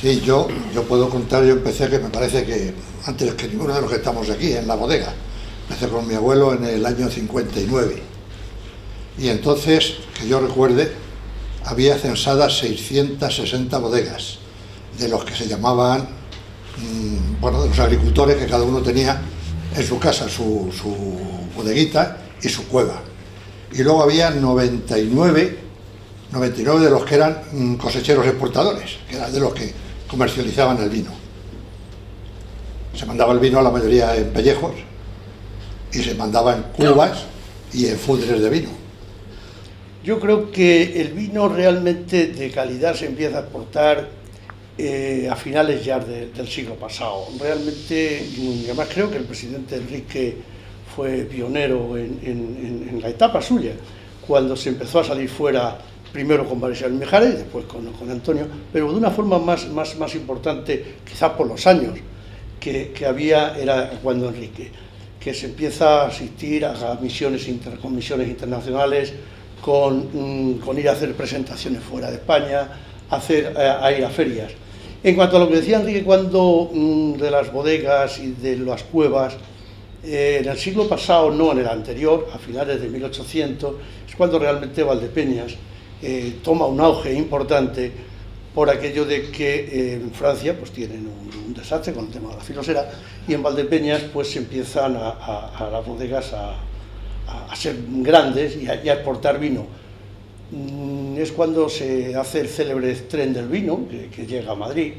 Sí, yo puedo contar, yo empecé, que me parece que antes que ninguno de los que estamos aquí, en la bodega. Empecé con mi abuelo en el año 59. Y entonces, que yo recuerde, había censadas 660 bodegas, de los que se llamaban, bueno, de los agricultores, que cada uno tenía en su casa su bodeguita y su cueva. Y luego había 99 de los que eran cosecheros exportadores, que eran de los que comercializaban el vino. Se mandaba el vino a la mayoría en pellejos y se mandaba en cubas y en fundres de vino. Yo creo que el vino realmente de calidad se empieza a exportar a finales ya del siglo pasado. Realmente, y además creo que el presidente Enrique fue pionero en la etapa suya, cuando se empezó a salir fuera, primero con Marisol Mijares y después con Antonio, pero de una forma más importante, quizás por los años que había, era cuando Enrique, que se empieza a asistir a misiones internacionales, con ir a hacer presentaciones fuera de España, a ir a ferias. En cuanto a lo que decía Enrique, cuando de las bodegas y de las cuevas, en el siglo pasado, no en el anterior, a finales de 1800, es cuando realmente Valdepeñas toma un auge importante, por aquello de que en Francia pues tienen un desastre con el tema de la filosera, y en Valdepeñas pues se empiezan a las bodegas a ser grandes y a exportar vino. Es cuando se hace el célebre tren del vino, que llega a Madrid,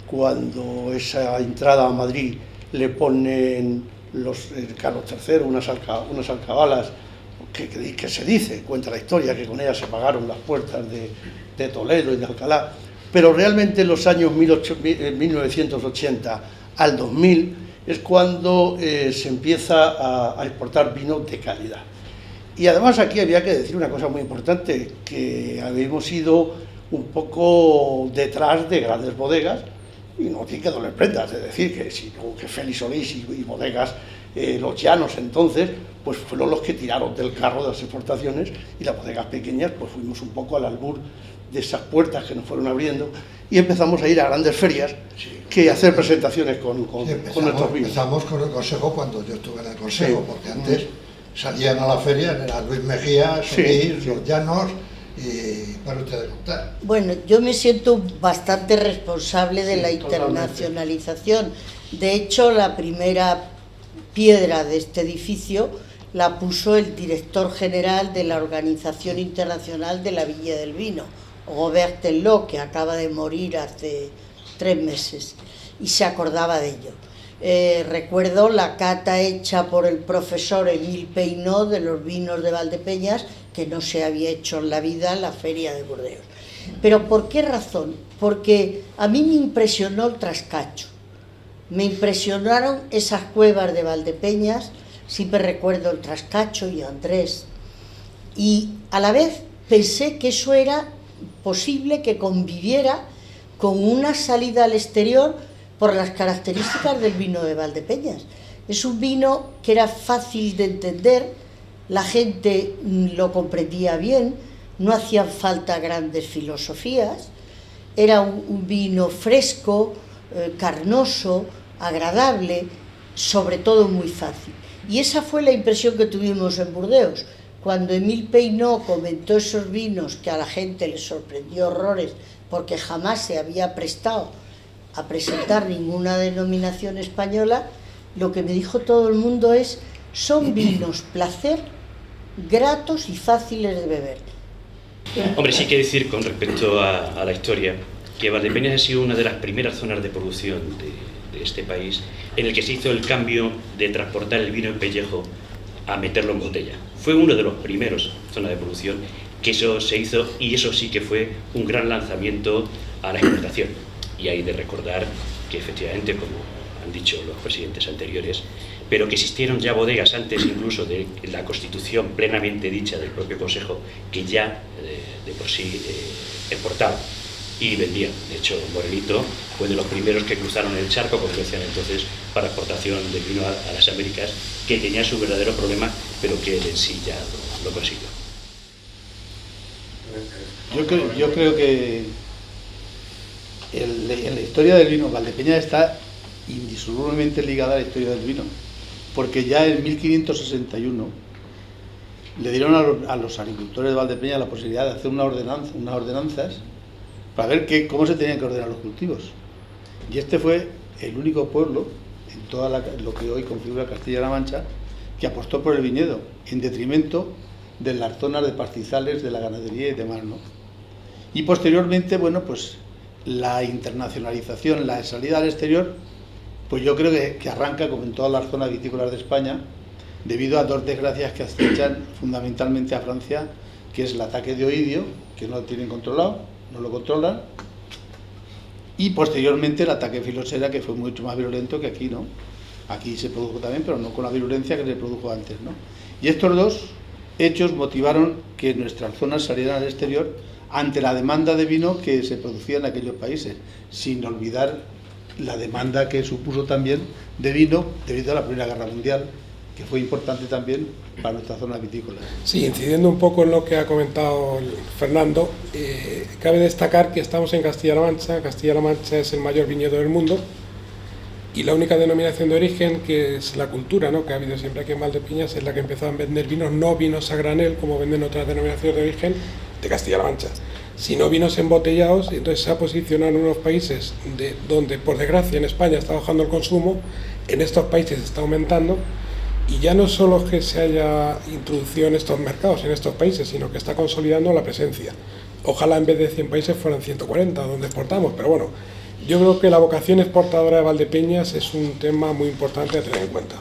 cuando esa entrada a Madrid le ponen Carlos III unas alcabalas, que se dice, cuenta la historia, que con ellas se pagaron las puertas de Toledo y de Alcalá, pero realmente en los años 1980 al 2000 es cuando se empieza a exportar vino de calidad. Y además aquí había que decir una cosa muy importante, que habíamos ido un poco detrás de grandes bodegas, y no tiene que doler prendas, es decir, que Félix Solís y bodegas, los Llanos entonces, pues fueron los que tiraron del carro de las exportaciones, y las bodegas pequeñas pues fuimos un poco al albur de esas puertas que nos fueron abriendo, y empezamos a ir a grandes ferias, que hacer presentaciones con nuestros vinos. Empezamos con el consejo cuando yo estuve en el consejo, porque antes salían a la feria, era Luis Mejía, Solís, los Llanos, y para ustedes contar. Bueno, yo me siento bastante responsable de la internacionalización. De hecho, la primera piedra de este edificio la puso el director general de la Organización Internacional de la Viña del Vino, Robert Tello, que acaba de morir hace 3 meses, y se acordaba de ello. Recuerdo la cata hecha por el profesor Émile Peinot de los vinos de Valdepeñas, que no se había hecho en la vida en la feria de Burdeos. ¿Pero por qué razón? Porque a mí me impresionó el trascacho, me impresionaron esas cuevas de Valdepeñas, siempre recuerdo el trascacho y a Andrés, y a la vez pensé que eso era posible que conviviera con una salida al exterior por las características del vino de Valdepeñas. Es un vino que era fácil de entender, la gente lo comprendía bien, no hacían falta grandes filosofías, era un vino fresco, carnoso, agradable, sobre todo muy fácil. Y esa fue la impresión que tuvimos en Burdeos. Cuando Émile Peinot comentó esos vinos, que a la gente le sorprendió horrores, porque jamás se había prestado a presentar ninguna denominación española, lo que me dijo todo el mundo es: son vinos placer, gratos y fáciles de beber. Hombre, sí hay que decir con respecto a la historia que Valdepeñas ha sido una de las primeras zonas de producción de este país en el que se hizo el cambio de transportar el vino en pellejo a meterlo en botella. Fue uno de los primeros zonas de producción que eso se hizo, y eso sí que fue un gran lanzamiento a la exportación. Y hay de recordar que efectivamente, como han dicho los presidentes anteriores, pero que existieron ya bodegas antes incluso de la constitución plenamente dicha del propio Consejo, que ya de por sí exportaban y vendían. De hecho, Morenito fue de los primeros que cruzaron el charco, como decían entonces, para exportación del vino a las Américas, que tenía su verdadero problema, pero que él en sí ya lo consiguió. Yo creo que en la historia del vino, Valdepeñas está indisolublemente ligada a la historia del vino, porque ya en 1561 le dieron a los agricultores de Valdepeñas la posibilidad de hacer unas ordenanzas para ver cómo se tenían que ordenar los cultivos. Y este fue el único pueblo en toda lo que hoy configura Castilla-La Mancha que apostó por el viñedo, en detrimento de las zonas de pastizales, de la ganadería y demás, ¿no? Y posteriormente, bueno, pues la internacionalización, la salida al exterior, pues yo creo que arranca, como en todas las zonas vitícolas de España, debido a dos desgracias que acechan fundamentalmente a Francia, que es el ataque de oidio, que no lo tienen controlado, no lo controlan, y posteriormente el ataque de filosera, que fue mucho más violento que aquí, ¿no? Aquí se produjo también, pero no con la virulencia que se produjo antes, ¿no? Y estos dos hechos motivaron que nuestras zonas salieran al exterior ante la demanda de vino que se producía en aquellos países, sin olvidar la demanda que supuso también de vino debido a la Primera Guerra Mundial, que fue importante también para nuestra zona vitícola. Sí, incidiendo un poco en lo que ha comentado Fernando, cabe destacar que estamos en Castilla-La Mancha. Castilla-La Mancha es el mayor viñedo del mundo y la única denominación de origen, que es la cultura, ¿no?, que ha habido siempre aquí en Valdepeñas, es la que empezó a vender vinos, no vinos a granel como venden otras denominaciones de origen de Castilla-La Mancha, sino vinos embotellados. Y entonces se ha posicionado en unos países donde, por desgracia, en España está bajando el consumo, en estos países está aumentando. Y ya no solo que se haya introducido en estos mercados, en estos países, sino que está consolidando la presencia. Ojalá en vez de 100 países fueran 140 donde exportamos, pero bueno, yo creo que la vocación exportadora de Valdepeñas es un tema muy importante a tener en cuenta.